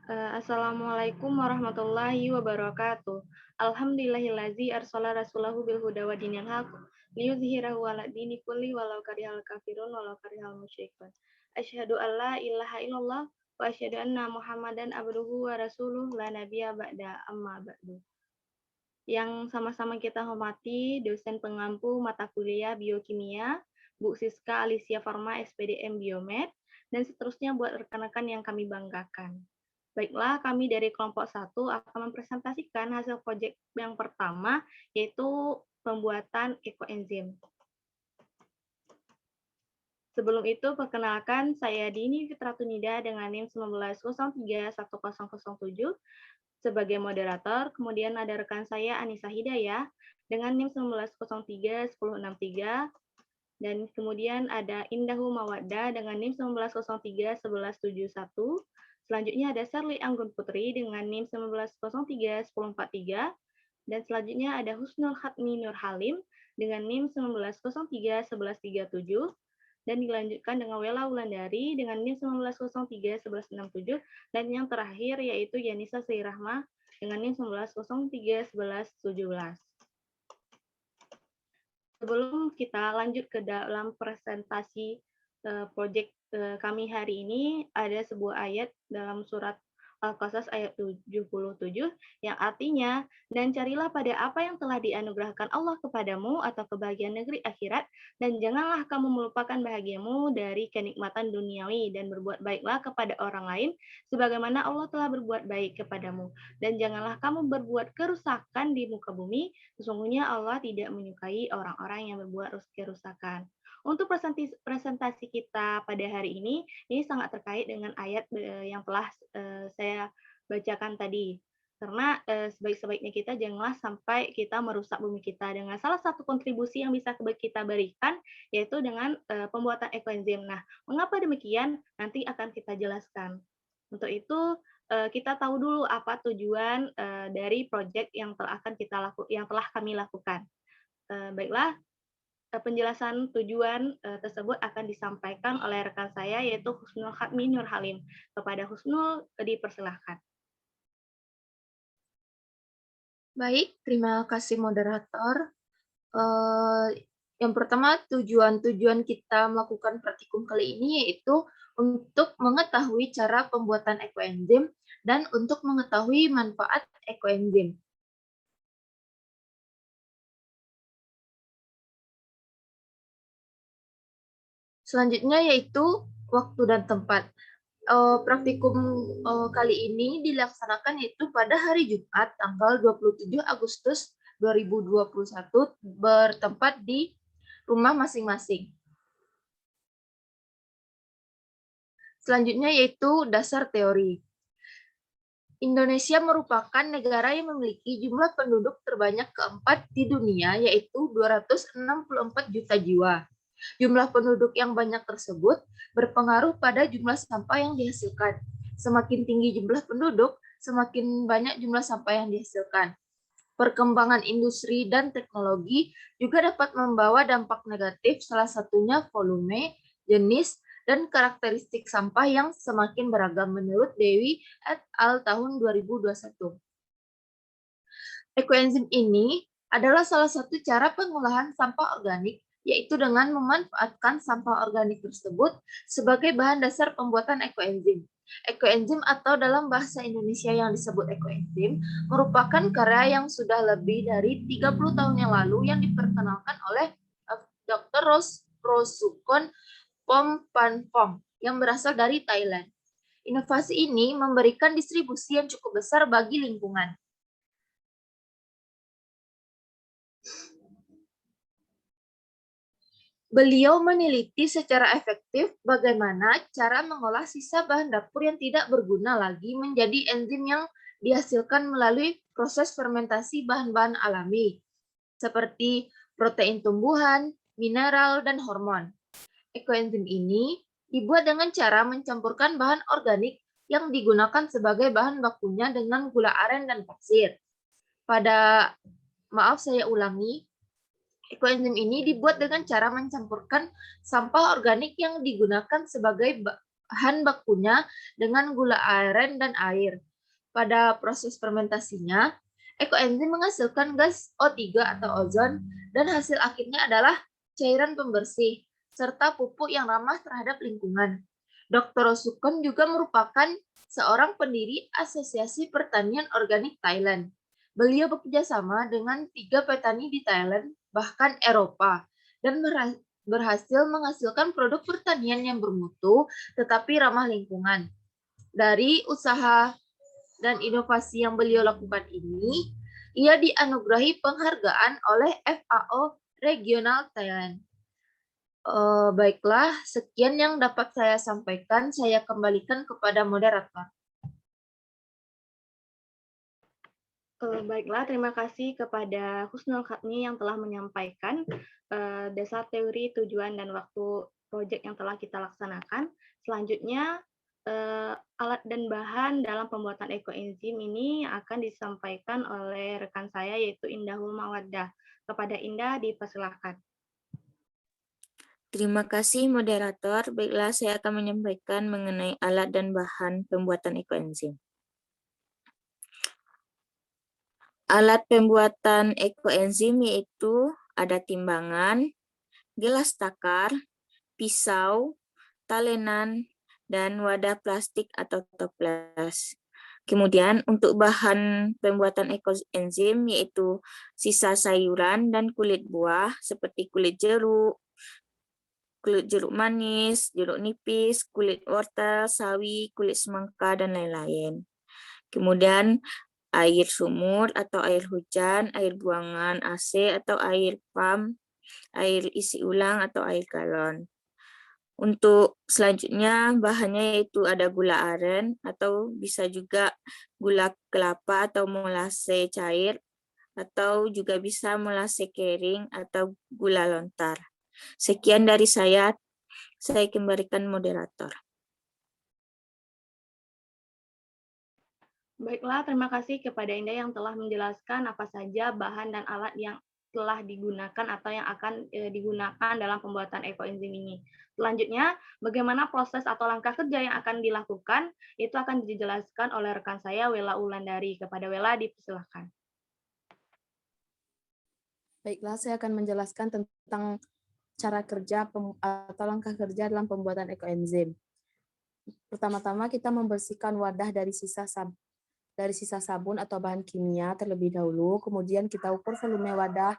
Assalamualaikum warahmatullahi wabarakatuh. Alhamdulillahillazi arsala rasulahu bil huda wa dinil haq liyudhhirahu 'ala dini kulli walau karihal kafirun walau karihal musyrikun. Asyhadu an la ilaha illallah wa asyhadu anna Muhammadan abduhu wa rasuluh la nabiyya ba'da amma ba'du. Yang sama-sama kita hormati dosen pengampu mata kuliah biokimia, Bu Siska Alicia Farma SPDM Biomed, dan seterusnya buat rekan-rekan yang kami banggakan. Baiklah, kami dari kelompok 1 akan mempresentasikan hasil proyek yang pertama, yaitu pembuatan ekoenzim. Sebelum itu, perkenalkan saya Dini Fitratunida dengan NIM 19031007 sebagai moderator. Kemudian ada rekan saya Anissa Hidayah dengan NIM 19031063. Dan kemudian ada Indahu Mawaddah dengan NIM 19031171. Selanjutnya ada Sherly Anggun Putri dengan NIM 19031043. Dan selanjutnya ada Husnul Khatmi Nur Halim dengan NIM 19031137. Dan dilanjutkan dengan Wela Wulandari dengan NIM 19031167. Dan yang terakhir yaitu Yanisa Sairahma dengan NIM 19031117. Sebelum kita lanjut ke dalam presentasi proyek kami hari ini, ada sebuah ayat dalam surat Al-Qasas ayat 77 yang artinya, dan carilah pada apa yang telah dianugerahkan Allah kepadamu atau kebahagiaan negeri akhirat, dan janganlah kamu melupakan bahagiamu dari kenikmatan duniawi, dan berbuat baiklah kepada orang lain, sebagaimana Allah telah berbuat baik kepadamu. Dan janganlah kamu berbuat kerusakan di muka bumi, sesungguhnya Allah tidak menyukai orang-orang yang berbuat kerusakan. Untuk presentasi kita pada hari ini sangat terkait dengan ayat yang telah saya bacakan tadi. Karena sebaik-sebaiknya kita janganlah sampai kita merusak bumi kita dengan salah satu kontribusi yang bisa kita berikan, yaitu dengan pembuatan ekoenzim. Nah, mengapa demikian? Nanti akan kita jelaskan. Untuk itu, kita tahu dulu apa tujuan dari proyek yang telah kami lakukan. Baiklah, penjelasan tujuan tersebut akan disampaikan oleh rekan saya yaitu Husnul Khatmi Nur Halim. Kepada Husnul dipersilahkan. Baik, terima kasih moderator. Yang pertama, tujuan kita melakukan praktikum kali ini yaitu untuk mengetahui cara pembuatan ekoenzim dan untuk mengetahui manfaat ekoenzim. Selanjutnya yaitu waktu dan tempat. Praktikum kali ini dilaksanakan yaitu pada hari Jumat tanggal 27 Agustus 2021 bertempat di rumah masing-masing. Selanjutnya yaitu dasar teori. Indonesia merupakan negara yang memiliki jumlah penduduk terbanyak keempat di dunia, yaitu 264 juta jiwa. Jumlah penduduk yang banyak tersebut berpengaruh pada jumlah sampah yang dihasilkan. Semakin tinggi jumlah penduduk, semakin banyak jumlah sampah yang dihasilkan. Perkembangan industri dan teknologi juga dapat membawa dampak negatif, salah satunya volume, jenis, dan karakteristik sampah yang semakin beragam menurut Dewi et al. Tahun 2021. Ekoenzim ini adalah salah satu cara pengolahan sampah organik, yaitu dengan memanfaatkan sampah organik tersebut sebagai bahan dasar pembuatan ekoenzim. Ekoenzim atau dalam bahasa Indonesia yang disebut ekoenzim merupakan karya yang sudah lebih dari 30 tahun yang lalu yang diperkenalkan oleh Dr. Rosukon Pompanpong yang berasal dari Thailand. Inovasi ini memberikan distribusi yang cukup besar bagi lingkungan. Beliau meneliti secara efektif bagaimana cara mengolah sisa bahan dapur yang tidak berguna lagi menjadi enzim yang dihasilkan melalui proses fermentasi bahan-bahan alami, seperti protein tumbuhan, mineral, dan hormon. Ekoenzim ini dibuat dengan cara mencampurkan bahan organik yang digunakan sebagai bahan bakunya dengan gula aren dan pasir. Saya ulangi, ekoenzim ini dibuat dengan cara mencampurkan sampah organik yang digunakan sebagai bahan bakunya dengan gula aren dan air. Pada proses fermentasinya, ekoenzim menghasilkan gas O3 atau ozon dan hasil akhirnya adalah cairan pembersih serta pupuk yang ramah terhadap lingkungan. Dr. Sukon juga merupakan seorang pendiri Asosiasi Pertanian Organik Thailand. Beliau bekerja sama dengan 3 petani di Thailand, bahkan Eropa, dan berhasil menghasilkan produk pertanian yang bermutu tetapi ramah lingkungan. Dari usaha dan inovasi yang beliau lakukan ini, ia dianugerahi penghargaan oleh FAO Regional Thailand. Baiklah, sekian yang dapat saya sampaikan. Saya kembalikan kepada moderator. Baiklah, terima kasih kepada Husnul Khatmi yang telah menyampaikan dasar teori, tujuan, dan waktu proyek yang telah kita laksanakan. Selanjutnya, alat dan bahan dalam pembuatan ekoenzim ini akan disampaikan oleh rekan saya, yaitu Indahul Mawaddah. Kepada Indah, dipersilakan. Terima kasih moderator. Baiklah, saya akan menyampaikan mengenai alat dan bahan pembuatan ekoenzim. Alat pembuatan ekoenzim yaitu ada timbangan, gelas takar, pisau, talenan, dan wadah plastik atau toples. Kemudian untuk bahan pembuatan ekoenzim yaitu sisa sayuran dan kulit buah seperti kulit jeruk manis, jeruk nipis, kulit wortel, sawi, kulit semangka, dan lain-lain. Kemudian air sumur atau air hujan, air buangan AC atau air pump, air isi ulang atau air galon. Untuk selanjutnya bahannya yaitu ada gula aren atau bisa juga gula kelapa atau molase cair atau juga bisa molase kering atau gula lontar. Sekian dari saya kembalikan moderator. Baiklah, terima kasih kepada Indah yang telah menjelaskan apa saja bahan dan alat yang telah digunakan atau yang akan digunakan dalam pembuatan ekoenzim ini. Selanjutnya, bagaimana proses atau langkah kerja yang akan dilakukan, itu akan dijelaskan oleh rekan saya, Wela Ulandari. Kepada Wela, dipersilakan. Baiklah, saya akan menjelaskan tentang cara kerja atau langkah kerja dalam pembuatan ekoenzim. Pertama-tama kita membersihkan wadah dari sisa sabun atau bahan kimia terlebih dahulu, kemudian kita ukur volume wadah,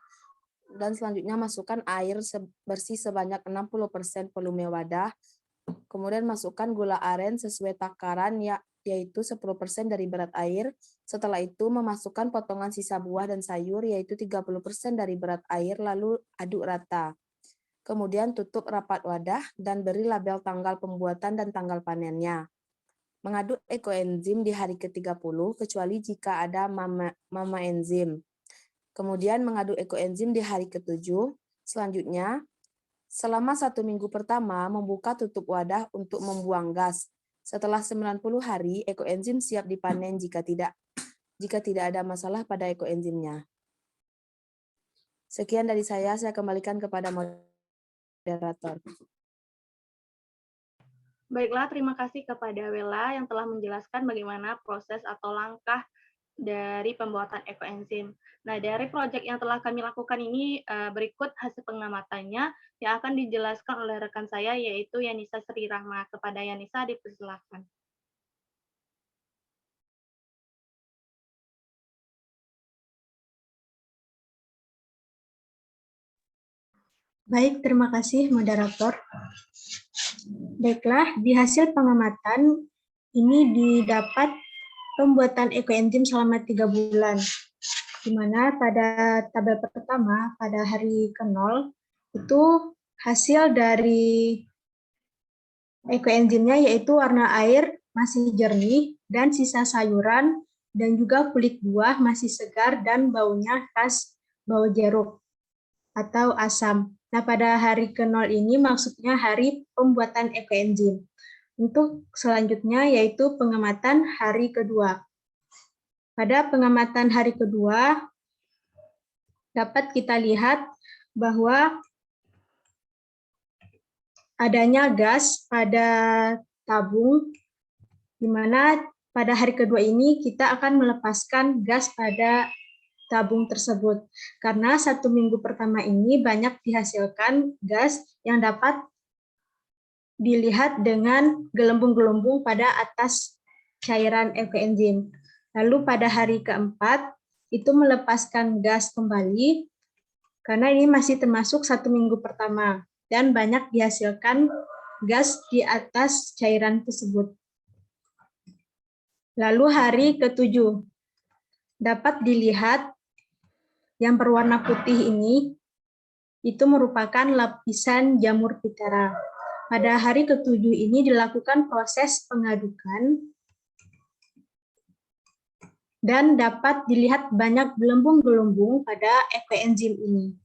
dan selanjutnya masukkan air bersih sebanyak 60% volume wadah, kemudian masukkan gula aren sesuai takaran yaitu 10% dari berat air. Setelah itu memasukkan potongan sisa buah dan sayur yaitu 30% dari berat air, lalu aduk rata. Kemudian tutup rapat wadah dan beri label tanggal pembuatan dan tanggal panennya. Mengaduk ekoenzim di hari ke-30 kecuali jika ada mama enzim. Kemudian mengaduk ekoenzim di hari ke-7. Selanjutnya, selama 1 minggu pertama membuka tutup wadah untuk membuang gas. Setelah 90 hari, ekoenzim siap dipanen jika tidak ada masalah pada ekoenzimnya. Sekian dari saya kembalikan kepada moderator. Baiklah, terima kasih kepada Wela yang telah menjelaskan bagaimana proses atau langkah dari pembuatan ekoenzim. Nah, dari proyek yang telah kami lakukan ini, berikut hasil pengamatannya yang akan dijelaskan oleh rekan saya, yaitu Yanisa Sri Rahma. Kepada Yanisa, dipersilakan. Baik, terima kasih moderator. Baiklah, di hasil pengamatan ini didapat pembuatan ekoenzim selama 3 bulan, di mana pada tabel pertama, pada hari ke-0, itu hasil dari ekoenzimnya yaitu warna air masih jernih dan sisa sayuran dan juga kulit buah masih segar dan baunya khas bau jeruk atau asam. Nah, pada hari ke-0 ini maksudnya hari pembuatan ekoenzim. Untuk selanjutnya yaitu pengamatan hari kedua. Pada pengamatan hari kedua, dapat kita lihat bahwa adanya gas pada tabung, di mana pada hari kedua ini kita akan melepaskan gas pada tabung tersebut. Karena 1 minggu pertama ini banyak dihasilkan gas yang dapat dilihat dengan gelembung-gelembung pada atas cairan ekoenzim. Lalu pada hari keempat, itu melepaskan gas kembali, karena ini masih termasuk 1 minggu pertama, dan banyak dihasilkan gas di atas cairan tersebut. Lalu hari ke-7, dapat dilihat yang berwarna putih ini, itu merupakan lapisan jamur Pithera. Pada hari ke-7 ini dilakukan proses pengadukan, dan dapat dilihat banyak gelembung-gelembung pada ekoenzim ini.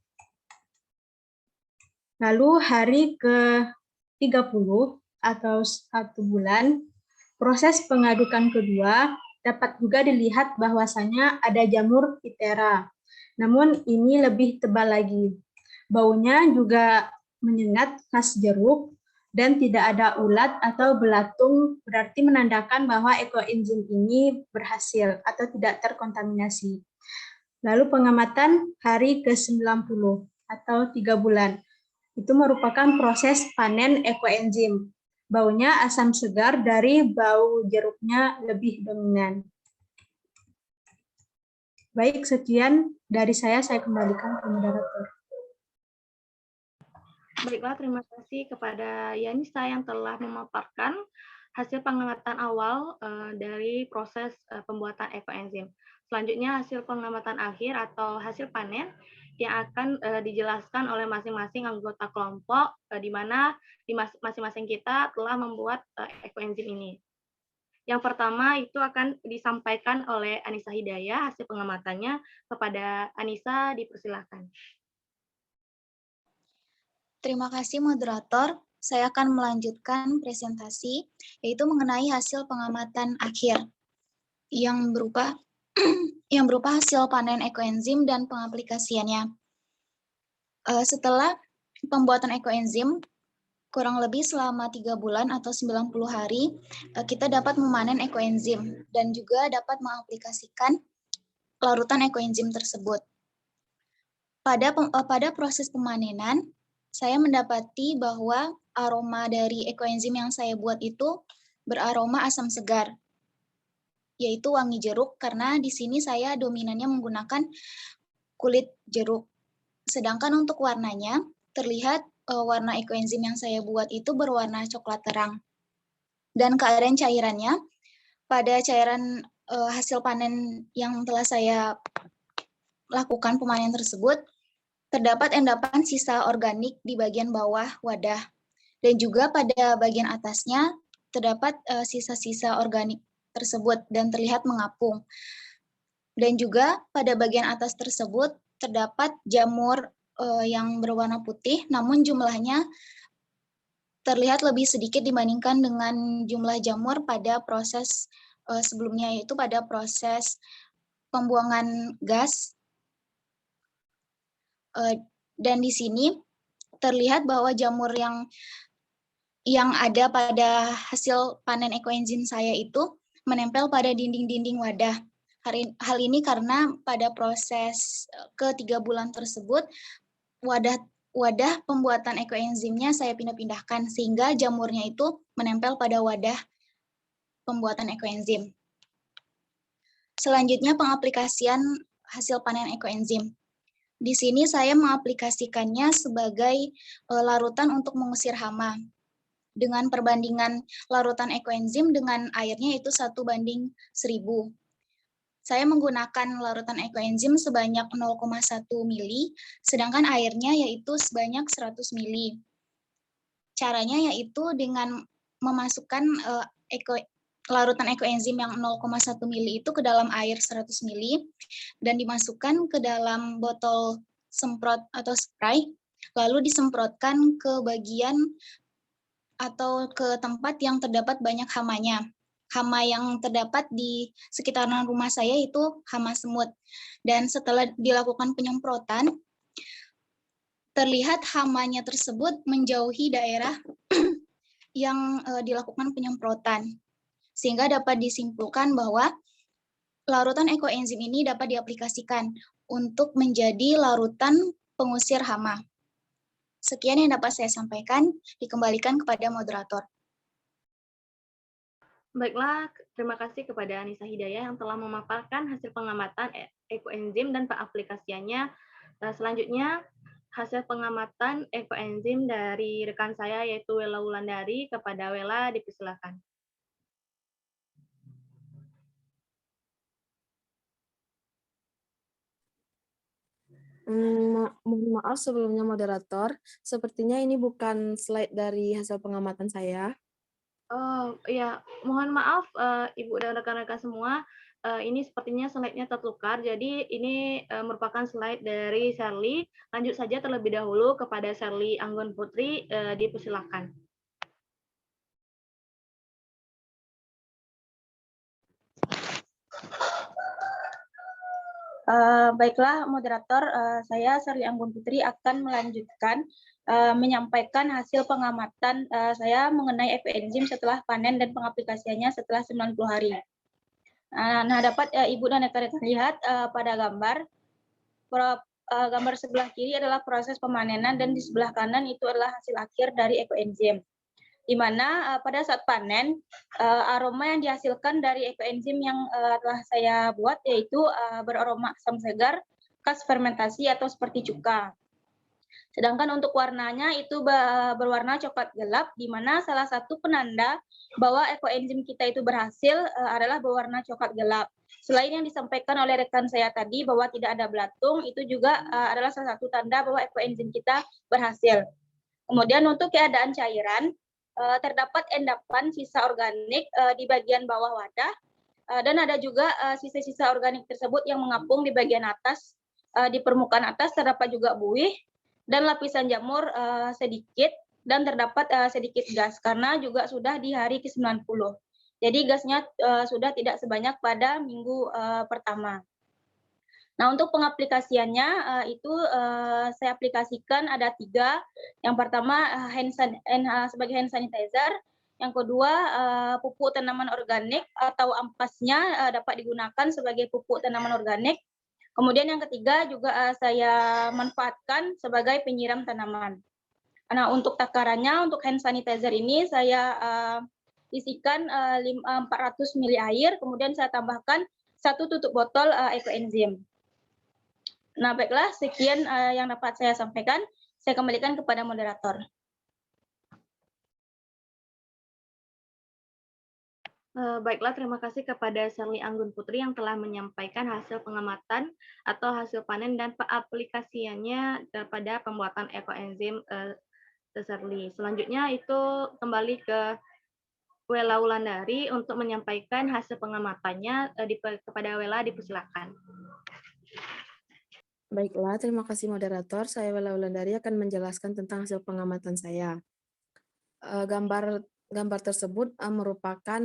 Lalu hari ke-30 atau 1 bulan, proses pengadukan kedua dapat juga dilihat bahwasanya ada jamur Pithera. Namun ini lebih tebal lagi. Baunya juga menyengat khas jeruk dan tidak ada ulat atau belatung, berarti menandakan bahwa ekoenzim ini berhasil atau tidak terkontaminasi. Lalu pengamatan hari ke-90 atau 3 bulan. Itu merupakan proses panen ekoenzim. Baunya asam segar dari bau jeruknya lebih dominan. Baik, sekian dari saya kembalikan ke moderator. Baiklah, terima kasih kepada Yanisa yang telah memaparkan hasil pengamatan awal dari proses pembuatan ekoenzim. Selanjutnya hasil pengamatan akhir atau hasil panen yang akan dijelaskan oleh masing-masing anggota kelompok, di mana di masing-masing kita telah membuat ekoenzim ini. Yang pertama itu akan disampaikan oleh Anissa Hidayah hasil pengamatannya. Kepada Anissa, dipersilahkan. Terima kasih moderator. Saya akan melanjutkan presentasi, yaitu mengenai hasil pengamatan akhir yang berupa hasil panen ekoenzim dan pengaplikasiannya. Setelah pembuatan ekoenzim, kurang lebih selama 3 bulan atau 90 hari, kita dapat memanen ekoenzim dan juga dapat mengaplikasikan larutan ekoenzim tersebut. Pada proses pemanenan, saya mendapati bahwa aroma dari ekoenzim yang saya buat itu beraroma asam segar, yaitu wangi jeruk, karena di sini saya dominannya menggunakan kulit jeruk. Sedangkan untuk warnanya, terlihat warna ekoenzim yang saya buat itu berwarna coklat terang. Dan keadaan cairannya, pada cairan hasil panen yang telah saya lakukan pemanen tersebut, terdapat endapan sisa organik di bagian bawah wadah. Dan juga pada bagian atasnya, terdapat sisa-sisa organik tersebut dan terlihat mengapung. Dan juga pada bagian atas tersebut, terdapat jamur yang berwarna putih, namun jumlahnya terlihat lebih sedikit dibandingkan dengan jumlah jamur pada proses sebelumnya, yaitu pada proses pembuangan gas. Dan di sini terlihat bahwa jamur yang ada pada hasil panen ekoenzim saya itu menempel pada dinding-dinding wadah. Hal ini karena pada proses ke-3 bulan tersebut, wadah pembuatan ekoenzimnya saya pindah-pindahkan, sehingga jamurnya itu menempel pada wadah pembuatan ekoenzim. Selanjutnya pengaplikasian hasil panen ekoenzim. Di sini saya mengaplikasikannya sebagai larutan untuk mengusir hama. Dengan perbandingan larutan ekoenzim dengan airnya itu 1:1000. Saya menggunakan larutan ekoenzim sebanyak 0,1 mili, sedangkan airnya yaitu sebanyak 100 mili. Caranya yaitu dengan memasukkan larutan ekoenzim yang 0,1 mili itu ke dalam air 100 mili, dan dimasukkan ke dalam botol semprot atau spray, lalu disemprotkan ke bagian atau ke tempat yang terdapat banyak hamanya. Hama yang terdapat di sekitaran rumah saya itu hama semut. Dan setelah dilakukan penyemprotan, terlihat hamanya tersebut menjauhi daerah yang dilakukan penyemprotan. Sehingga dapat disimpulkan bahwa larutan ekoenzim ini dapat diaplikasikan untuk menjadi larutan pengusir hama. Sekian yang dapat saya sampaikan, dikembalikan kepada moderator. Baiklah, terima kasih kepada Anissa Hidayah yang telah memaparkan hasil pengamatan ekoenzim dan pengaplikasiannya. Selanjutnya, hasil pengamatan ekoenzim dari rekan saya yaitu Wela Wulandari. Kepada Wela dipersilakan. Mohon maaf sebelumnya moderator, sepertinya ini bukan slide dari hasil pengamatan saya. Oh ya, mohon maaf Ibu dan rekan-rekan semua, ini sepertinya slide-nya tertukar, jadi ini merupakan slide dari Sherly. Lanjut saja terlebih dahulu kepada Sherly Anggun Putri, dipersilakan. Baiklah, moderator, saya Sherly Anggun Putri akan melanjutkan menyampaikan hasil pengamatan saya mengenai ekoenzim setelah panen dan pengaplikasiannya setelah 90 hari. Nah, dapat Ibu dan rekan-rekan lihat pada gambar, gambar sebelah kiri adalah proses pemanenan dan di sebelah kanan itu adalah hasil akhir dari ekoenzim. Di mana pada saat panen, aroma yang dihasilkan dari ekoenzim yang telah saya buat yaitu beraroma asam segar, khas fermentasi atau seperti cuka. Sedangkan untuk warnanya itu berwarna coklat gelap, di mana salah satu penanda bahwa ekoenzim kita itu berhasil adalah berwarna coklat gelap. Selain yang disampaikan oleh rekan saya tadi bahwa tidak ada belatung, itu juga adalah salah satu tanda bahwa ekoenzim kita berhasil. Kemudian untuk keadaan cairan, terdapat endapan sisa organik di bagian bawah wadah, dan ada juga sisa-sisa organik tersebut yang mengapung di bagian atas, di permukaan atas terdapat juga buih, dan lapisan jamur sedikit, dan terdapat sedikit gas, karena juga sudah di hari ke-90. Jadi gasnya sudah tidak sebanyak pada minggu pertama. Nah, untuk pengaplikasiannya itu saya aplikasikan ada 3. Yang pertama sebagai hand sanitizer, yang kedua pupuk tanaman organik atau ampasnya dapat digunakan sebagai pupuk tanaman organik. Kemudian yang ketiga juga saya manfaatkan sebagai penyiram tanaman. Nah, untuk takarannya untuk hand sanitizer ini saya isikan 400 ml air, kemudian saya tambahkan 1 tutup botol ekoenzim. Nah, baiklah, sekian yang dapat saya sampaikan. Saya kembalikan kepada moderator. Baiklah, terima kasih kepada Sherly Anggun Putri yang telah menyampaikan hasil pengamatan atau hasil panen dan pengaplikasiannya pada pembuatan ekoenzim Sherly. Selanjutnya itu kembali ke Wela Wulandari untuk menyampaikan hasil pengamatannya kepada Wela, dipersilakan. Baiklah, terima kasih moderator. Saya Wela Wulandari akan menjelaskan tentang hasil pengamatan saya. Gambar tersebut merupakan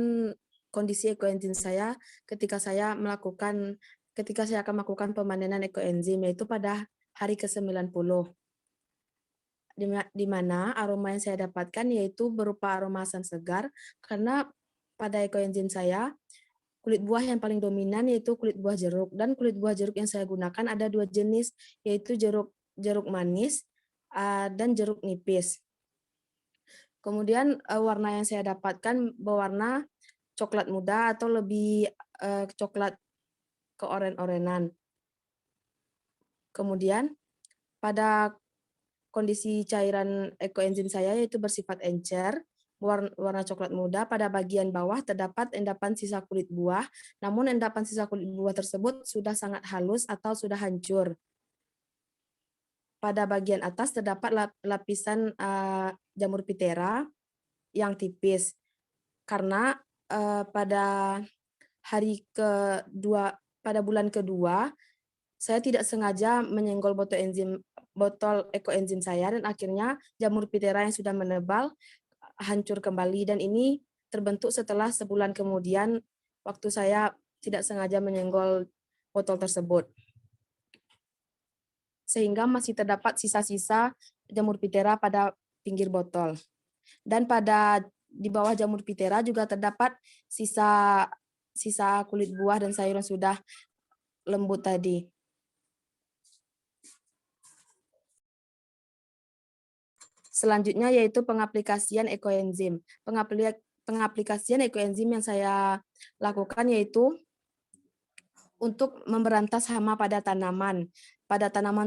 kondisi ekoenzim saya ketika saya akan melakukan pemanenan ekoenzim, yaitu pada hari ke-90. Di mana aroma yang saya dapatkan yaitu berupa aroma asam segar, karena pada ekoenzim saya kulit buah yang paling dominan yaitu kulit buah jeruk, dan kulit buah jeruk yang saya gunakan ada 2 jenis, yaitu jeruk manis dan jeruk nipis. Kemudian warna yang saya dapatkan berwarna coklat muda atau lebih coklat keoren-orenan. Kemudian pada kondisi cairan ekoenzim saya yaitu bersifat encer, warna coklat muda. Pada bagian bawah terdapat endapan sisa kulit buah, namun endapan sisa kulit buah tersebut sudah sangat halus atau sudah hancur. Pada bagian atas terdapat lapisan jamur Phithera yang tipis, karena pada bulan kedua saya tidak sengaja menyenggol botol ekoenzim saya, dan akhirnya jamur Phithera yang sudah menebal hancur kembali, dan ini terbentuk setelah sebulan kemudian waktu saya tidak sengaja menyenggol botol tersebut. Sehingga masih terdapat sisa-sisa jamur Phithera pada pinggir botol. Dan pada di bawah jamur pitera juga terdapat sisa kulit buah dan sayuran sudah lembut tadi. Selanjutnya yaitu pengaplikasian ekoenzim. Pengaplikasian ekoenzim yang saya lakukan yaitu untuk memberantas hama pada tanaman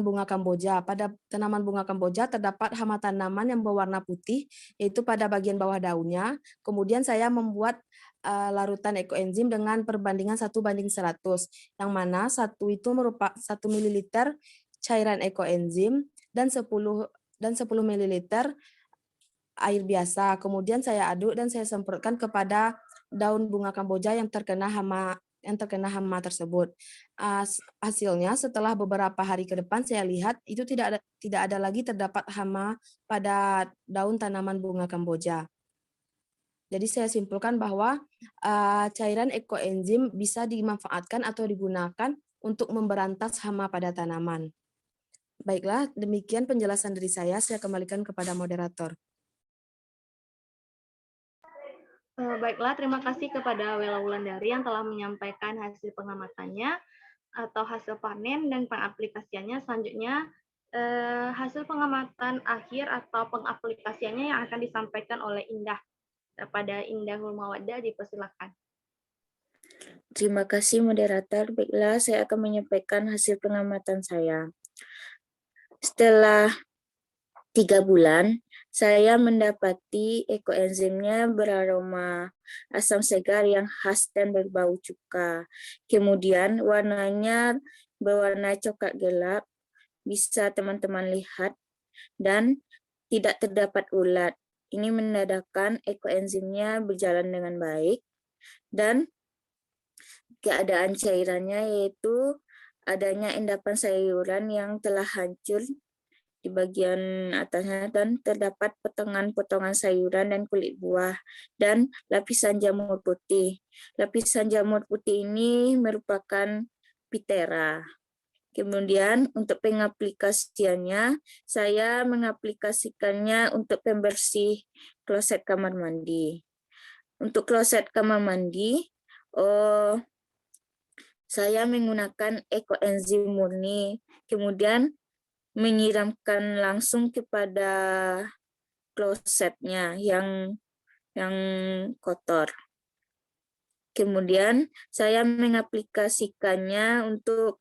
bunga Kamboja. Pada tanaman bunga Kamboja terdapat hama tanaman yang berwarna putih, yaitu pada bagian bawah daunnya. Kemudian saya membuat larutan ekoenzim dengan perbandingan 1:100, yang mana 1 itu merupakan 1 ml cairan ekoenzim dan 10 ml air biasa. Kemudian saya aduk dan saya semprotkan kepada daun bunga Kamboja yang terkena hama tersebut. Hasilnya setelah beberapa hari ke depan saya lihat itu tidak ada lagi terdapat hama pada daun tanaman bunga Kamboja. Jadi saya simpulkan bahwa cairan ekoenzim bisa dimanfaatkan atau digunakan untuk memberantas hama pada tanaman. Baiklah, demikian penjelasan dari saya kembalikan kepada moderator. Baiklah, terima kasih kepada Wela Wulandari yang telah menyampaikan hasil pengamatannya atau hasil panen dan pengaplikasiannya. Selanjutnya, hasil pengamatan akhir atau pengaplikasiannya yang akan disampaikan oleh Indah. Kepada Indah Hulmawadah, dipersilakan. Terima kasih moderator. Baiklah, saya akan menyampaikan hasil pengamatan saya. Setelah 3 bulan, saya mendapati ekoenzimnya beraroma asam segar yang khas dan berbau cuka. Kemudian warnanya berwarna coklat gelap, bisa teman-teman lihat, dan tidak terdapat ulat. Ini menandakan ekoenzimnya berjalan dengan baik, dan keadaan cairannya yaitu adanya endapan sayuran yang telah hancur di bagian atasnya dan terdapat potongan-potongan sayuran dan kulit buah dan lapisan jamur putih. Lapisan jamur putih ini merupakan pitera. Kemudian untuk pengaplikasiannya, saya mengaplikasikannya untuk pembersih kloset kamar mandi. Untuk kloset kamar mandi, saya menggunakan ekoenzim murni, kemudian menyiramkan langsung kepada klosetnya yang kotor. Kemudian saya mengaplikasikannya untuk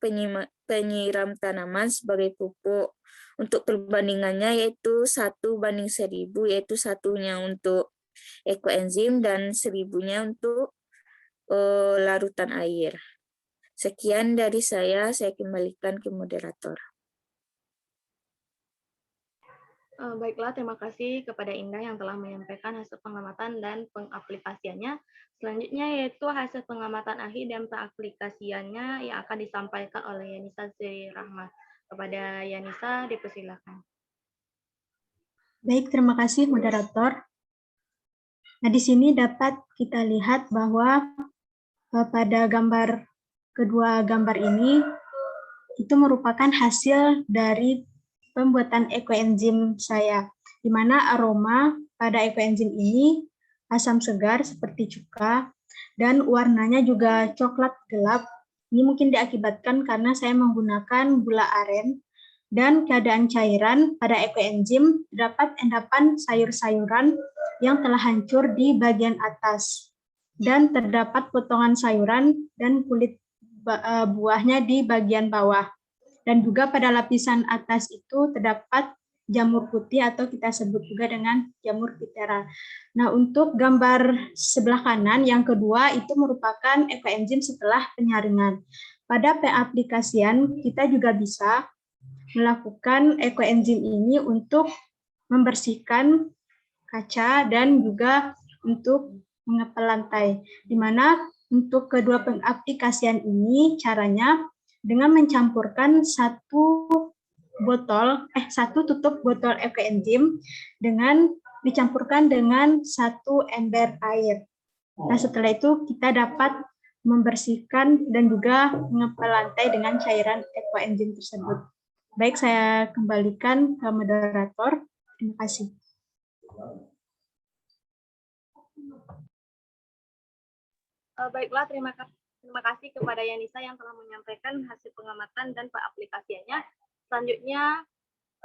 penyiram tanaman sebagai pupuk. Untuk perbandingannya yaitu 1:1000, yaitu 1-nya untuk ekoenzim dan 1000-nya untuk larutan air. Sekian dari saya kembalikan ke moderator. Baiklah, terima kasih kepada Indah yang telah menyampaikan hasil pengamatan dan pengaplikasiannya. Selanjutnya yaitu hasil pengamatan akhir dan pengaplikasiannya yang akan disampaikan oleh Yanisa Sri Rahmat. Kepada Yanisa, dipersilakan. Baik, terima kasih moderator. Nah, di sini dapat kita lihat bahwa pada kedua gambar ini itu merupakan hasil dari pembuatan ekoenzim saya, di mana aroma pada ekoenzim ini asam segar seperti cuka dan warnanya juga coklat gelap. Ini mungkin diakibatkan karena saya menggunakan gula aren, dan keadaan cairan pada ekoenzim terdapat endapan sayur-sayuran yang telah hancur di bagian atas dan terdapat potongan sayuran dan kulit buahnya di bagian bawah. Dan juga pada lapisan atas itu terdapat jamur putih atau kita sebut juga dengan jamur pitera. Nah, untuk gambar sebelah kanan yang kedua itu merupakan ekoenzim setelah penyaringan. Pada pengaplikasian kita juga bisa melakukan ekoenzim ini untuk membersihkan kaca dan juga untuk mengepel lantai. Di mana untuk kedua pengaplikasian ini caranya dengan mencampurkan satu tutup botol ekoenzim dengan dicampurkan dengan 1 ember air. Nah, setelah itu kita dapat membersihkan dan juga mengepel lantai dengan cairan ekoenzim tersebut. Baik, saya kembalikan ke moderator. Terima kasih. Baiklah, terima kasih kepada Yanisa yang telah menyampaikan hasil pengamatan dan pengaplikasiannya. Selanjutnya,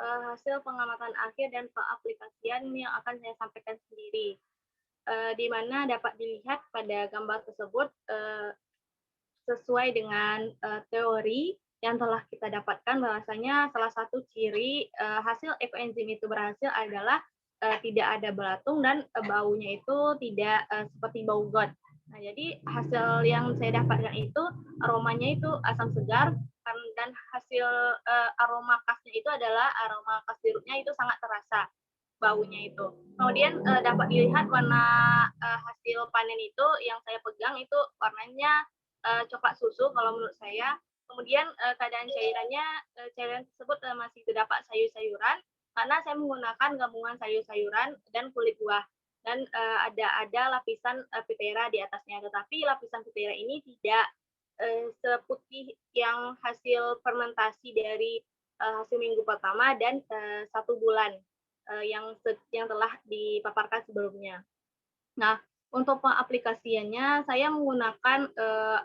hasil pengamatan akhir dan pengaplikasian yang akan saya sampaikan sendiri, di mana dapat dilihat pada gambar tersebut sesuai dengan teori yang telah kita dapatkan bahwasanya salah satu ciri hasil ekoenzim itu berhasil adalah tidak ada belatung dan baunya itu tidak seperti bau got. Nah, jadi hasil yang saya dapatkan itu aromanya itu asam segar dan hasil aroma khasnya itu adalah aroma khas jeruknya itu sangat terasa baunya itu. Kemudian dapat dilihat warna hasil panen itu yang saya pegang itu warnanya coklat susu kalau menurut saya. Kemudian keadaan cairannya, cairan tersebut masih terdapat sayur-sayuran karena saya menggunakan gabungan sayur-sayuran dan kulit buah dan ada lapisan pitera di atasnya. Tetapi lapisan pitera ini tidak seputih yang hasil fermentasi dari hasil minggu pertama dan 1 bulan yang telah dipaparkan sebelumnya. Nah, untuk pengaplikasiannya saya menggunakan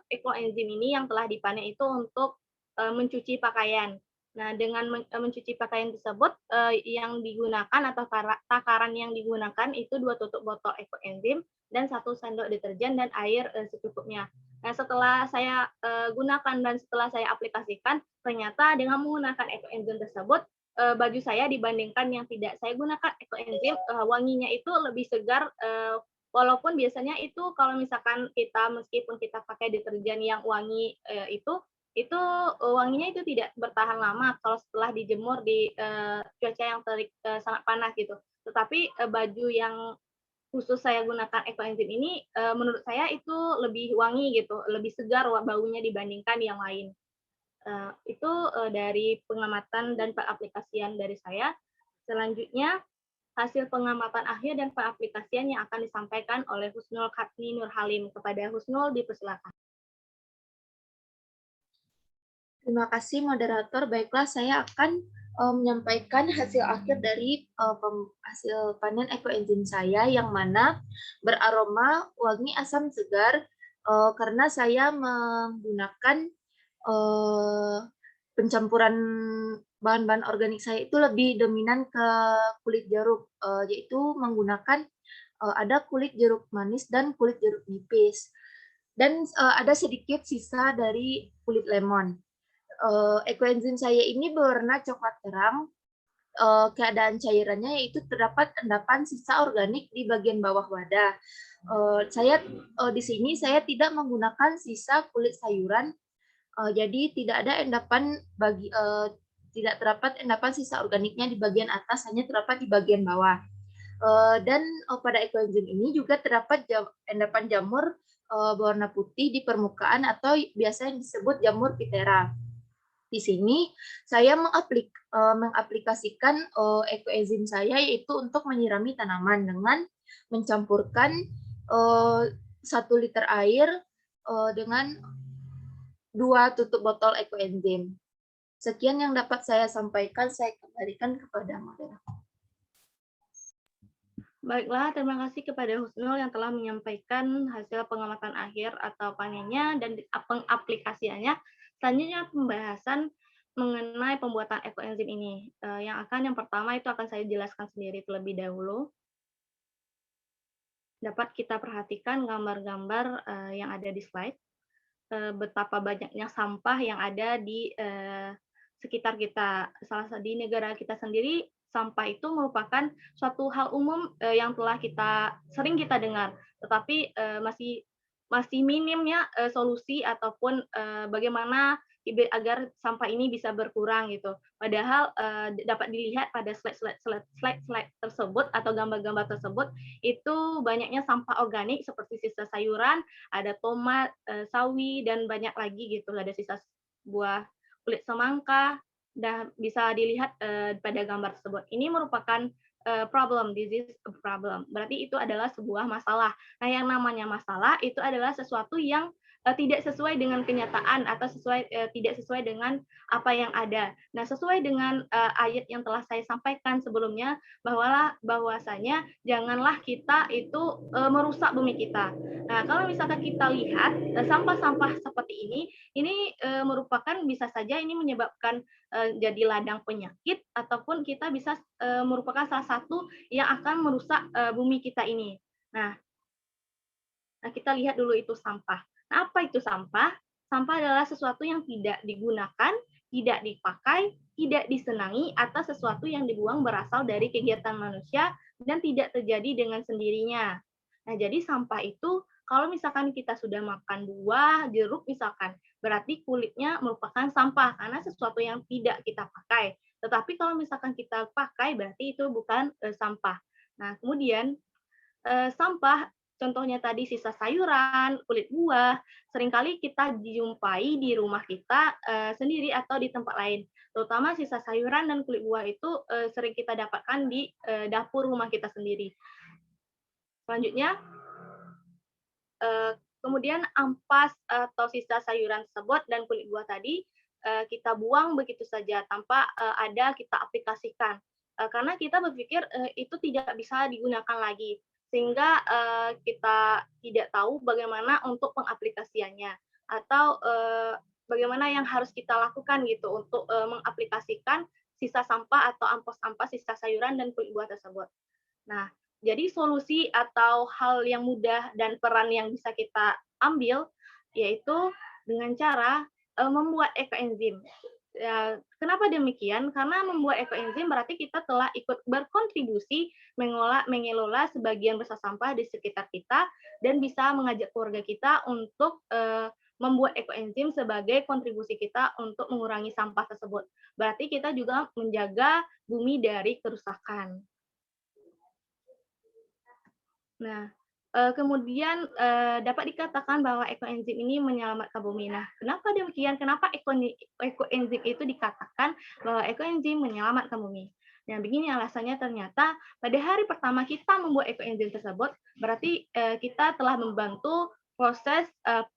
ekoenzim ini yang telah dipanen itu untuk mencuci pakaian. Nah, dengan mencuci pakaian tersebut yang digunakan atau takaran yang digunakan itu 2 tutup botol ekoenzim dan 1 sendok deterjen dan air secukupnya. Nah, setelah saya gunakan dan setelah saya aplikasikan, ternyata dengan menggunakan ekoenzim tersebut baju saya dibandingkan yang tidak saya gunakan ekoenzim, wanginya itu lebih segar, walaupun biasanya itu kalau misalkan meskipun kita pakai deterjen yang wangi itu wanginya itu tidak bertahan lama kalau setelah dijemur di cuaca yang sangat panas gitu. Tetapi baju yang khusus saya gunakan ekoenzim ini menurut saya itu lebih wangi gitu, lebih segar baunya dibandingkan yang lain. Itu dari pengamatan dan pengaplikasian dari saya. Selanjutnya, hasil pengamatan akhir dan pengaplikasian yang akan disampaikan oleh Husnul Khatmi Nurhalim. Kepada Husnul, dipersilakan. Terima kasih moderator. Baiklah, saya akan menyampaikan hasil akhir dari hasil panen ekoenzim saya yang mana beraroma wangi asam segar karena saya menggunakan pencampuran bahan-bahan organik saya itu lebih dominan ke kulit jeruk, yaitu menggunakan ada kulit jeruk manis dan kulit jeruk nipis. Dan ada sedikit sisa dari kulit lemon. Ekoenzim saya ini berwarna coklat terang. Keadaan cairannya yaitu terdapat endapan sisa organik di bagian bawah wadah. Saya di sini saya tidak menggunakan sisa kulit sayuran, jadi tidak ada endapan tidak terdapat endapan sisa organiknya di bagian atas, hanya terdapat di bagian bawah. Dan pada ekoenzim ini juga terdapat endapan jamur berwarna putih di permukaan atau biasanya disebut jamur pitera. Di sini saya mengaplikasikan ekoenzim saya yaitu untuk menyirami tanaman dengan mencampurkan 1 liter air dengan 2 tutup botol ekoenzim. Sekian yang dapat saya sampaikan, saya kembalikan kepada moderator. Baiklah, terima kasih kepada Husnul yang telah menyampaikan hasil pengamatan akhir atau panennya dan pengaplikasiannya. Selanjutnya pembahasan mengenai pembuatan ekoenzim ini. Yang pertama itu akan saya jelaskan sendiri terlebih dahulu. Dapat kita perhatikan gambar-gambar yang ada di slide. Betapa banyaknya sampah yang ada di sekitar kita. Di negara kita sendiri, sampah itu merupakan suatu hal umum yang sering kita dengar, tetapi masih minimnya solusi ataupun bagaimana agar sampah ini bisa berkurang gitu. Padahal dapat dilihat pada slide tersebut atau gambar-gambar tersebut itu banyaknya sampah organik seperti sisa sayuran, ada tomat, sawi dan banyak lagi gitu. Ada sisa buah kulit semangka dan bisa dilihat pada gambar tersebut. Ini merupakan disease problem. Berarti itu adalah sebuah masalah. Nah, yang namanya masalah itu adalah sesuatu yang tidak sesuai dengan kenyataan atau tidak sesuai dengan apa yang ada. Nah, sesuai dengan ayat yang telah saya sampaikan sebelumnya, bahwasanya janganlah kita itu merusak bumi kita. Nah, kalau misalkan kita lihat sampah-sampah seperti ini merupakan bisa saja ini menyebabkan jadi ladang penyakit ataupun kita bisa merupakan salah satu yang akan merusak bumi kita ini. Nah, kita lihat dulu itu sampah. Nah, apa itu sampah? Sampah adalah sesuatu yang tidak digunakan, tidak dipakai, tidak disenangi, atau sesuatu yang dibuang berasal dari kegiatan manusia dan tidak terjadi dengan sendirinya. Nah, jadi sampah itu kalau misalkan kita sudah makan buah, jeruk misalkan, berarti kulitnya merupakan sampah karena sesuatu yang tidak kita pakai. Tetapi kalau misalkan kita pakai, berarti itu bukan sampah. Nah, kemudian sampah, contohnya tadi sisa sayuran, kulit buah, seringkali kita jumpai di rumah kita sendiri atau di tempat lain. Terutama sisa sayuran dan kulit buah itu sering kita dapatkan di dapur rumah kita sendiri. Selanjutnya, kemudian ampas atau sisa sayuran tersebut dan kulit buah tadi kita buang begitu saja tanpa ada kita aplikasikan. Karena kita berpikir itu tidak bisa digunakan lagi, sehingga kita tidak tahu bagaimana untuk pengaplikasiannya atau bagaimana yang harus kita lakukan gitu untuk mengaplikasikan sisa sampah atau ampas-ampas sisa sayuran dan kulit buah tersebut. Nah, jadi solusi atau hal yang mudah dan peran yang bisa kita ambil yaitu dengan cara membuat ekoenzim. Kenapa demikian? Karena membuat ekoenzim berarti kita telah ikut berkontribusi mengelola sebagian besar sampah di sekitar kita dan bisa mengajak keluarga kita untuk membuat ekoenzim sebagai kontribusi kita untuk mengurangi sampah tersebut. Berarti kita juga menjaga bumi dari kerusakan. Nah, kemudian dapat dikatakan bahwa ekoenzim ini menyelamatkan bumi. Nah, kenapa demikian? Kenapa ekoenzim itu dikatakan bahwa ekoenzim menyelamatkan bumi? Nah, begini alasannya, ternyata pada hari pertama kita membuat ekoenzim tersebut, berarti kita telah membantu proses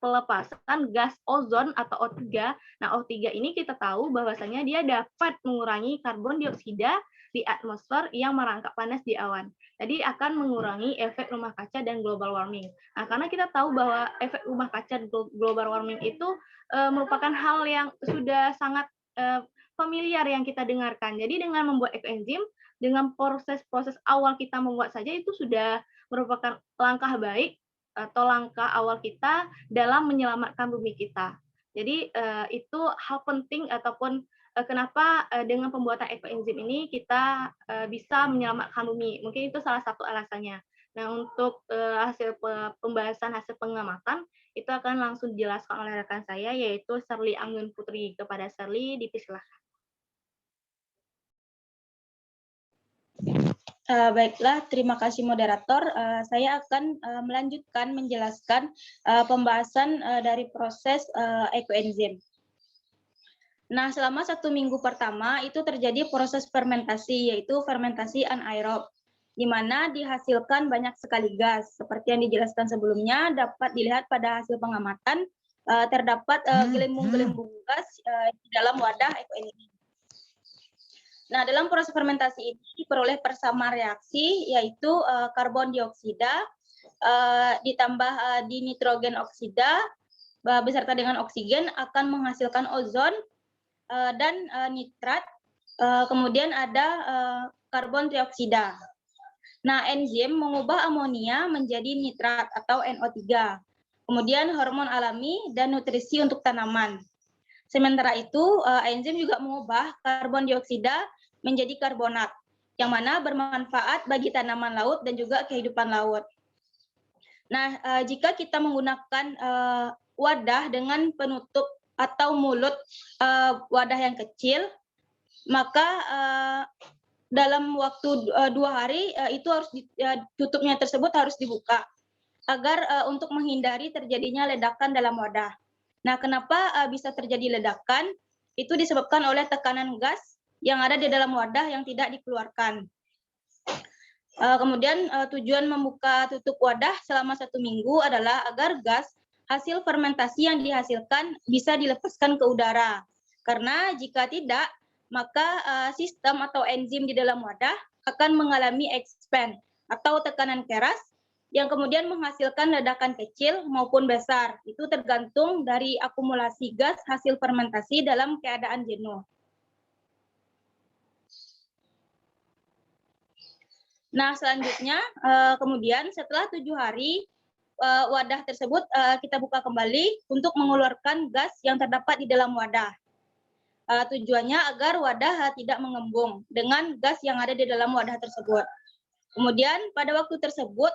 pelepasan gas ozon atau O3. Nah, O3 ini kita tahu bahwasanya dia dapat mengurangi karbon dioksida di atmosfer yang merangkap panas di awan. Jadi akan mengurangi efek rumah kaca dan global warming. Nah, karena kita tahu bahwa efek rumah kaca dan global warming itu merupakan hal yang sudah sangat familiar yang kita dengarkan. Jadi dengan membuat ekoenzim, dengan proses-proses awal kita membuat saja itu sudah merupakan langkah baik atau langkah awal kita dalam menyelamatkan bumi kita. Jadi itu hal penting ataupun kenapa dengan pembuatan ekoenzim ini kita bisa menyelamatkan bumi. Mungkin itu salah satu alasannya. Nah, untuk hasil pembahasan hasil pengamatan itu akan langsung dijelaskan oleh rekan saya, yaitu Sherly Anggun Putri. Kepada Sherly, dipersilakan. Baiklah, terima kasih moderator. Saya akan melanjutkan menjelaskan pembahasan dari proses ekoenzim. Nah, selama 1 minggu pertama itu terjadi proses fermentasi, yaitu fermentasi anaerob, di mana dihasilkan banyak sekali gas. Seperti yang dijelaskan sebelumnya, dapat dilihat pada hasil pengamatan, terdapat gelembung-gelembung gas di dalam wadah ekoenzim. Nah, dalam proses fermentasi ini diperoleh persamaan reaksi, yaitu karbon dioksida ditambah dinitrogen oksida beserta dengan oksigen akan menghasilkan ozon dan nitrat, kemudian ada karbon trioksida. Nah, enzim mengubah amonia menjadi nitrat atau NO3, kemudian hormon alami dan nutrisi untuk tanaman. Sementara itu, enzim juga mengubah karbon dioksida menjadi karbonat, yang mana bermanfaat bagi tanaman laut dan juga kehidupan laut. Nah, jika kita menggunakan wadah dengan penutup atau mulut wadah yang kecil, maka dalam waktu 2 hari itu harus tutupnya tersebut harus dibuka agar untuk menghindari terjadinya ledakan dalam wadah. Nah, kenapa bisa terjadi ledakan? Itu disebabkan oleh tekanan gas yang ada di dalam wadah yang tidak dikeluarkan. Kemudian tujuan membuka tutup wadah selama 1 minggu adalah agar gas hasil fermentasi yang dihasilkan bisa dilepaskan ke udara. Karena jika tidak, maka sistem atau enzim di dalam wadah akan mengalami expand atau tekanan keras yang kemudian menghasilkan ledakan kecil maupun besar. Itu tergantung dari akumulasi gas hasil fermentasi dalam keadaan jenuh. Nah, selanjutnya kemudian setelah 7 hari wadah tersebut kita buka kembali untuk mengeluarkan gas yang terdapat di dalam wadah. Tujuannya agar wadah tidak mengembung dengan gas yang ada di dalam wadah tersebut. Kemudian pada waktu tersebut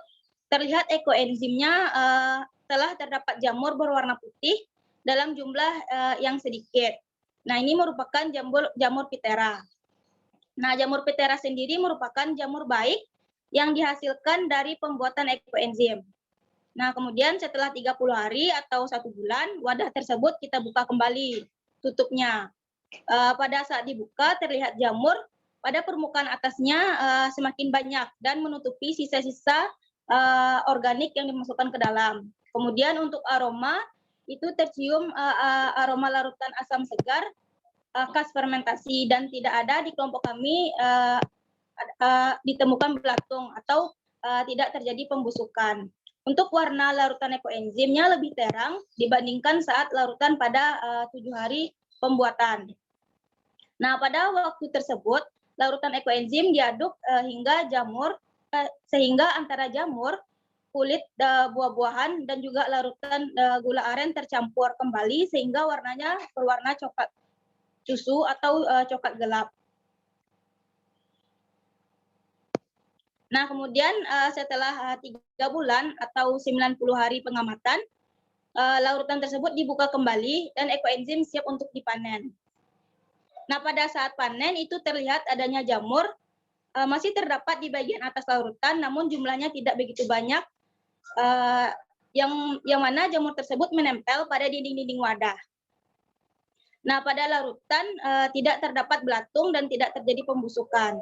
terlihat ekoenzimnya telah terdapat jamur berwarna putih dalam jumlah yang sedikit. Nah, ini merupakan jamur Phthira. Nah, jamur Phthira sendiri merupakan jamur baik yang dihasilkan dari pembuatan ekoenzim. Nah, kemudian setelah 30 hari atau 1 bulan, wadah tersebut kita buka kembali tutupnya. Pada saat dibuka terlihat jamur pada permukaan atasnya semakin banyak dan menutupi sisa-sisa organik yang dimasukkan ke dalam. Kemudian untuk aroma itu tercium aroma larutan asam segar khas fermentasi dan tidak ada di kelompok kami ditemukan belatung atau tidak terjadi pembusukan. Untuk warna larutan ekoenzimnya lebih terang dibandingkan saat larutan pada 7 hari pembuatan. Nah, pada waktu tersebut larutan ekoenzim diaduk sehingga antara jamur, kulit buah-buahan dan juga larutan gula aren tercampur kembali sehingga warnanya berwarna coklat susu atau coklat gelap. Nah, kemudian setelah 3 bulan atau 90 hari pengamatan, larutan tersebut dibuka kembali dan ekoenzim siap untuk dipanen. Nah, pada saat panen itu terlihat adanya jamur masih terdapat di bagian atas larutan, namun jumlahnya tidak begitu banyak, yang mana jamur tersebut menempel pada dinding-dinding wadah. Nah, pada larutan tidak terdapat belatung dan tidak terjadi pembusukan.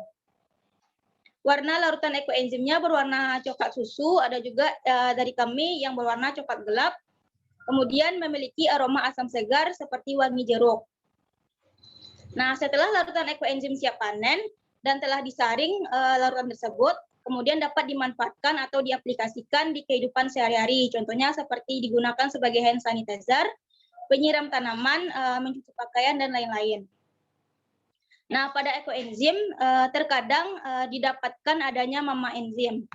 Warna larutan ekoenzimnya berwarna coklat susu, ada juga dari kami yang berwarna coklat gelap, kemudian memiliki aroma asam segar seperti wangi jeruk. Nah, setelah larutan ekoenzim siap panen dan telah disaring larutan tersebut, kemudian dapat dimanfaatkan atau diaplikasikan di kehidupan sehari-hari. Contohnya seperti digunakan sebagai hand sanitizer, penyiram tanaman, mencuci pakaian, dan lain-lain. Nah, pada ekoenzim terkadang didapatkan adanya mama enzim.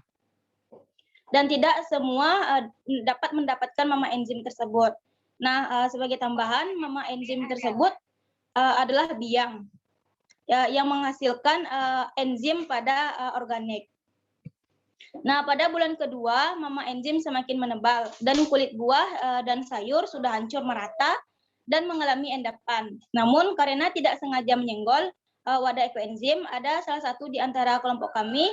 Dan tidak semua dapat mendapatkan mama enzim tersebut. Nah, sebagai tambahan, mama enzim tersebut adalah biang yang menghasilkan enzim pada organik. Nah, pada bulan kedua, mama enzim semakin menebal dan kulit buah dan sayur sudah hancur merata dan mengalami endapan. Namun, karena tidak sengaja menyenggol wadah ekoenzim, ada salah satu di antara kelompok kami,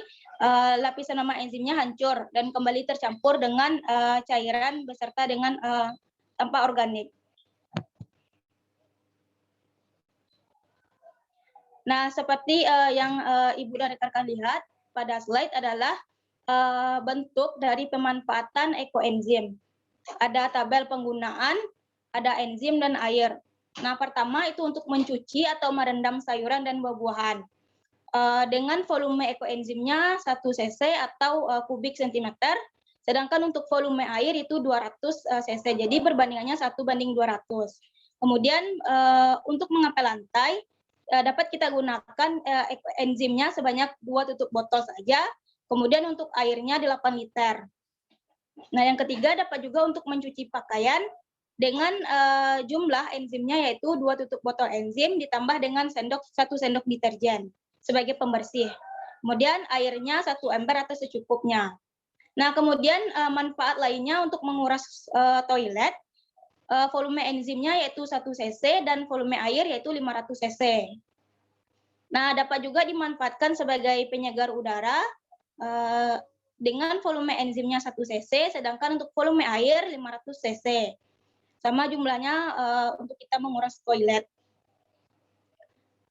lapisan mama enzimnya hancur dan kembali tercampur dengan cairan beserta dengan sampah organik. Nah, seperti yang Ibu dan rekan-rekan lihat pada slide adalah bentuk dari pemanfaatan ekoenzim. Ada tabel penggunaan, ada enzim dan air. Nah, pertama itu untuk mencuci atau merendam sayuran dan buah-buahan. Dengan volume ekoenzimnya 1 cc atau kubik sentimeter, sedangkan untuk volume air itu 200 cc. Jadi perbandingannya 1:200. Kemudian untuk mengepel lantai, dapat kita gunakan enzimnya sebanyak 2 tutup botol saja, kemudian untuk airnya 8 liter. Nah, yang ketiga dapat juga untuk mencuci pakaian dengan jumlah enzimnya yaitu 2 tutup botol enzim ditambah dengan 1 sendok deterjen sebagai pembersih. Kemudian airnya 1 ember atau secukupnya. Nah, kemudian manfaat lainnya untuk menguras toilet, volume enzimnya yaitu 1 cc dan volume air yaitu 500 cc. Nah, dapat juga dimanfaatkan sebagai penyegar udara dengan volume enzimnya 1 cc, sedangkan untuk volume air 500 cc. Sama jumlahnya untuk kita menguras toilet.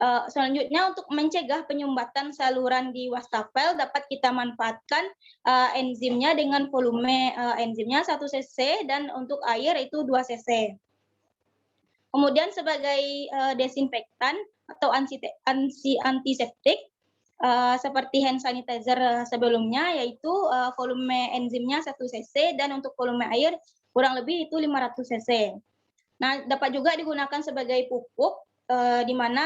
Selanjutnya untuk mencegah penyumbatan saluran di wastafel dapat kita manfaatkan enzimnya dengan volume enzimnya 1 cc dan untuk air itu 2 cc. Kemudian sebagai desinfektan atau antiseptik seperti hand sanitizer sebelumnya, yaitu volume enzimnya 1 cc dan untuk volume air kurang lebih itu 500 cc. Nah, dapat juga digunakan sebagai pupuk di mana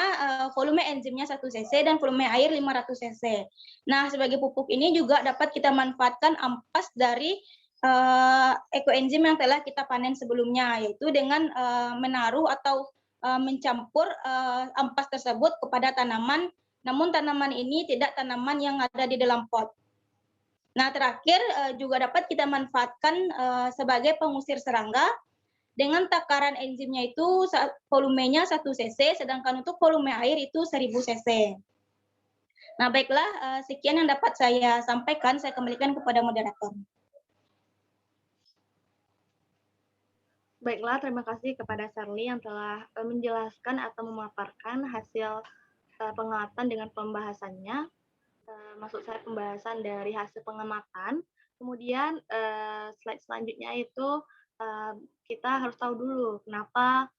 volume enzimnya 1 cc dan volume air 500 cc. Nah, sebagai pupuk ini juga dapat kita manfaatkan ampas dari ekoenzim yang telah kita panen sebelumnya, yaitu dengan menaruh atau mencampur ampas tersebut kepada tanaman, namun tanaman ini tidak tanaman yang ada di dalam pot. Nah, terakhir juga dapat kita manfaatkan sebagai pengusir serangga dengan takaran enzimnya itu volumenya 1 cc, sedangkan untuk volume air itu 1000 cc. Nah, baiklah, sekian yang dapat saya sampaikan. Saya kembalikan kepada moderator. Baiklah, terima kasih kepada Sherly yang telah menjelaskan atau memaparkan hasil pengamatan dengan pembahasannya. Maksud saya pembahasan dari hasil pengamatan. Kemudian slide selanjutnya itu kita harus tahu dulu kenapa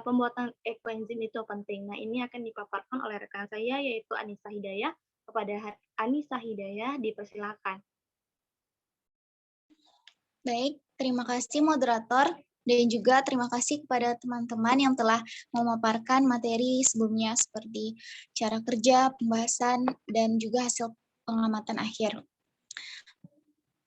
pembuatan ekoenzim itu penting. Nah, ini akan dipaparkan oleh rekan saya yaitu Anissa Hidayah. Kepada Anissa Hidayah dipersilakan. Baik, terima kasih moderator dan juga terima kasih kepada teman-teman yang telah memaparkan materi sebelumnya seperti cara kerja, pembahasan, dan juga hasil pengamatan akhir.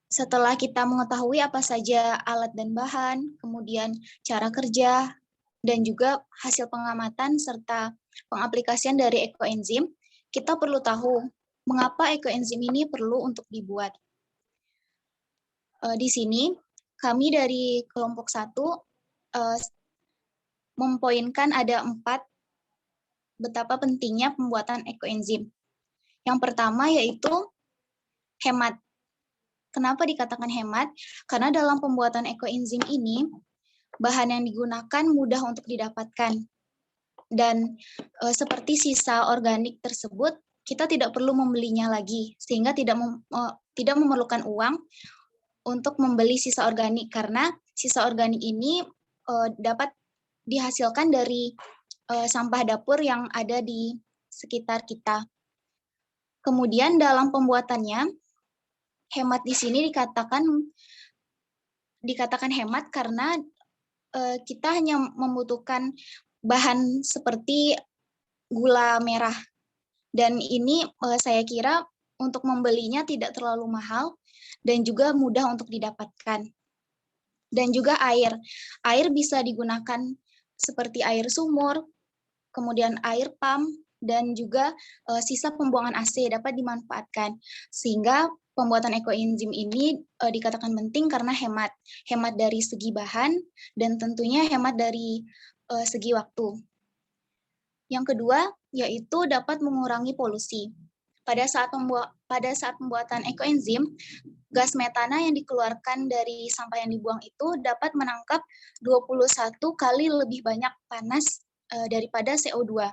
Setelah kita mengetahui apa saja alat dan bahan, kemudian cara kerja, dan juga hasil pengamatan serta pengaplikasian dari ekoenzim, kita perlu tahu mengapa ekoenzim ini perlu untuk dibuat. Di sini kami dari kelompok 1 mempoinkan ada 4 betapa pentingnya pembuatan ekoenzim. Yang pertama yaitu hemat. Kenapa dikatakan hemat? Karena dalam pembuatan ekoenzim ini, bahan yang digunakan mudah untuk didapatkan. Dan seperti sisa organik tersebut, kita tidak perlu membelinya lagi, sehingga tidak memerlukan uang untuk membeli sisa organik, karena sisa organik ini dapat dihasilkan dari sampah dapur yang ada di sekitar kita. Kemudian dalam pembuatannya, hemat di sini dikatakan hemat karena kita hanya membutuhkan bahan seperti gula merah. Dan ini saya kira untuk membelinya tidak terlalu mahal dan juga mudah untuk didapatkan. Dan juga air. Air bisa digunakan seperti air sumur, kemudian air pump, dan juga sisa pembuangan AC dapat dimanfaatkan. Sehingga pembuatan ekoenzim ini dikatakan penting karena hemat. Hemat dari segi bahan dan tentunya hemat dari segi waktu. Yang kedua, yaitu dapat mengurangi polusi. Pada saat pembuatan ekoenzim, gas metana yang dikeluarkan dari sampah yang dibuang itu dapat menangkap 21 kali lebih banyak panas daripada CO2.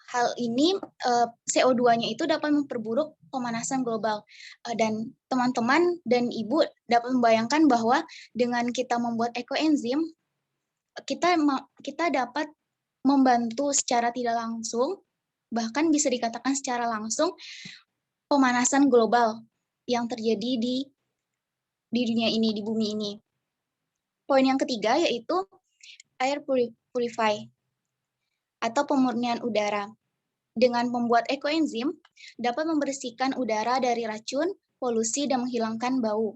Hal ini, CO2-nya itu dapat memperburuk pemanasan global. Dan teman-teman dan Ibu dapat membayangkan bahwa dengan kita membuat ekoenzim, kita dapat membantu secara tidak langsung, bahkan bisa dikatakan secara langsung, pemanasan global yang terjadi di dunia ini, di bumi ini. Poin yang ketiga yaitu air purify atau pemurnian udara. Dengan membuat ekoenzim dapat membersihkan udara dari racun, polusi, dan menghilangkan bau.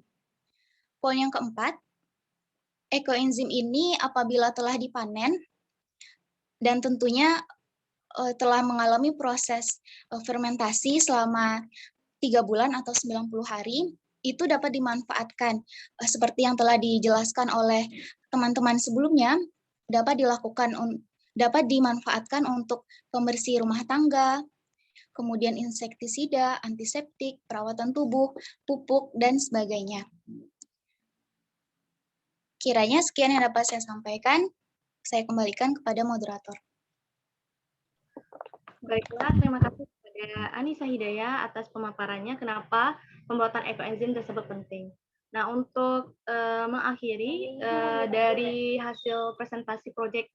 Poin yang keempat, ekoenzim ini apabila telah dipanen dan tentunya telah mengalami proses fermentasi selama 3 bulan atau 90 hari, itu dapat dimanfaatkan. Seperti yang telah dijelaskan oleh teman-teman sebelumnya, dapat dimanfaatkan untuk pembersih rumah tangga, kemudian insektisida, antiseptik, perawatan tubuh, pupuk, dan sebagainya. Kiranya sekian yang dapat saya sampaikan. Saya kembalikan kepada moderator. Baiklah, terima kasih kepada Anissa Hidayah atas pemaparannya kenapa pembuatan ekoenzim tersebut penting. Nah, untuk mengakhiri dari hasil presentasi proyek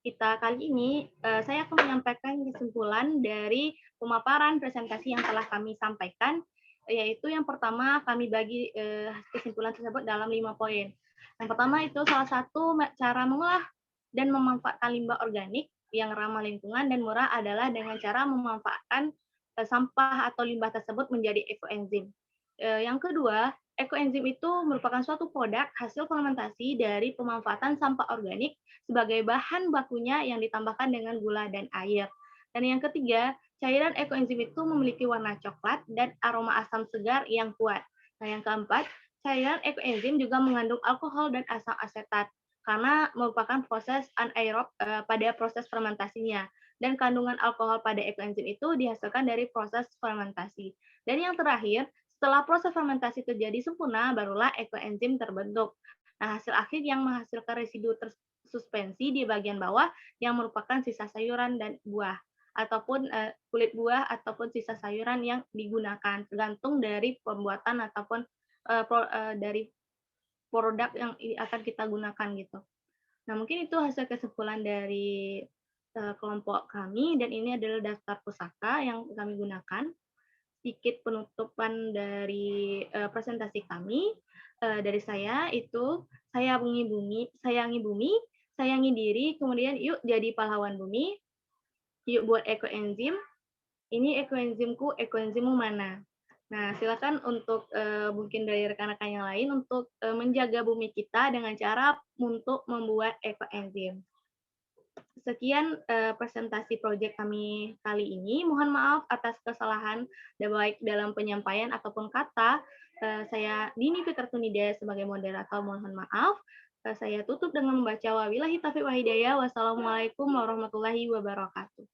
kita kali ini, saya akan menyampaikan kesimpulan dari pemaparan presentasi yang telah kami sampaikan, yaitu yang pertama kami bagi kesimpulan tersebut dalam 5 poin. Yang pertama itu salah satu cara mengolah dan memanfaatkan limbah organik yang ramah lingkungan dan murah adalah dengan cara memanfaatkan sampah atau limbah tersebut menjadi ekoenzim. Yang kedua, ekoenzim itu merupakan suatu produk hasil fermentasi dari pemanfaatan sampah organik sebagai bahan bakunya yang ditambahkan dengan gula dan air. Dan yang ketiga, cairan ekoenzim itu memiliki warna coklat dan aroma asam segar yang kuat. Nah, yang keempat, cairan ekoenzim juga mengandung alkohol dan asam asetat karena merupakan proses anaerob pada proses fermentasinya. Dan kandungan alkohol pada ekoenzim itu dihasilkan dari proses fermentasi. Dan yang terakhir, setelah proses fermentasi terjadi sempurna, barulah ekoenzim terbentuk. Nah, hasil akhir yang menghasilkan residu tersuspensi di bagian bawah yang merupakan sisa sayuran dan buah, ataupun kulit buah ataupun sisa sayuran yang digunakan, tergantung dari pembuatan ataupun dari produk yang akan kita gunakan gitu. Nah, mungkin itu hasil kesimpulan dari kelompok kami dan ini adalah daftar pusaka yang kami gunakan. Sedikit penutupan dari presentasi kami dari saya itu sayangi bumi, sayangi diri, kemudian yuk jadi pahlawan bumi, yuk buat ekoenzim. Ini ekoenzimku, ekoenzimmu mana? Nah, silakan untuk mungkin dari rekan-rekan yang lain untuk menjaga bumi kita dengan cara untuk membuat ekoenzim. Sekian presentasi proyek kami kali ini. Mohon maaf atas kesalahan baik dalam penyampaian ataupun kata. Saya Dini Fitriatunida sebagai moderator, mohon maaf. Saya tutup dengan membaca wabillahi taufiq wal hidayah. Wassalamualaikum warahmatullahi wabarakatuh.